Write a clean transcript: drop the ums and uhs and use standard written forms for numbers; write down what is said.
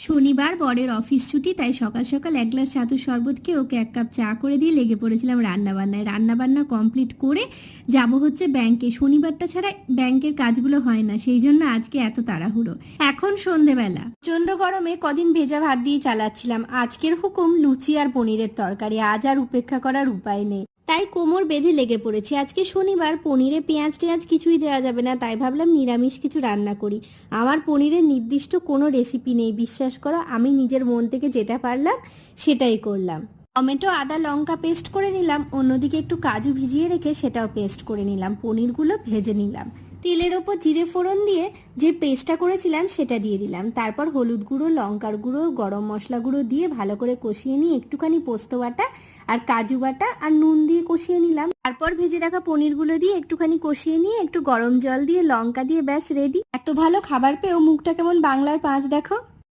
শনিবার বরের অফিস ছুটি, তাই সকাল সকাল এক গ্লাস ছাতুর শরবত খেয়ে ওকে এক কাপ চা করে দিয়ে লেগে পড়েছিলাম রান্নাবান্নায়। রান্নাবান্না কমপ্লিট করে যাব হচ্ছে ব্যাংকে। শনিবারটা ছাড়া ব্যাংকের কাজগুলো হয় না, সেই জন্য আজকে এত তাড়াহুড়ো। এখন সন্ধেবেলা, প্রচণ্ড গরমে কদিন ভেজা ভাত দিয়ে চালাচ্ছিলাম। আজকের হুকুম লুচি আর পনিরের তরকারি, আজ আর উপেক্ষা করার উপায় নেই। তাই কোমর বেঁধে লেগে পড়েছি। আজকে শনিবার, পনিরে পেঁয়াজ টেঁয়াজ কিছুই দেওয়া যাবে না, তাই ভাবলাম নিরামিষ কিছু রান্না করি। আমার পনিরের নির্দিষ্ট কোনো রেসিপি নেই, বিশ্বাস করো। আমি নিজের মন থেকে যেটা পারলাম সেটাই করলাম। টমেটো আদা লঙ্কা পেস্ট করে নিলাম, অন্যদিকে একটু কাজু ভিজিয়ে রেখে সেটাও পেস্ট করে নিলাম। পনিরগুলো ভেজে নিলাম, তেলের ওপর জিরে ফোড়ন দিয়ে যে পেস্টটা করেছিলাম সেটা দিয়ে দিলাম। তারপর হলুদ গুঁড়ো, লঙ্কার গুঁড়ো, গরম মশলা গুঁড়ো দিয়ে ভালো করে কষিয়ে নিয়ে একটুখানি পোস্ত বাটা আর কাজু বাটা আর নুন দিয়ে কষিয়ে নিলাম। তারপর ভেজে রাখা পনিরগুলো দিয়ে একটুখানি কষিয়ে নিয়ে একটু গরম জল দিয়ে লঙ্কা দিয়ে ব্যাস রেডি। এত ভালো খাবার পেয়েও মুখটা কেমন বাংলার পাঁচ দেখো।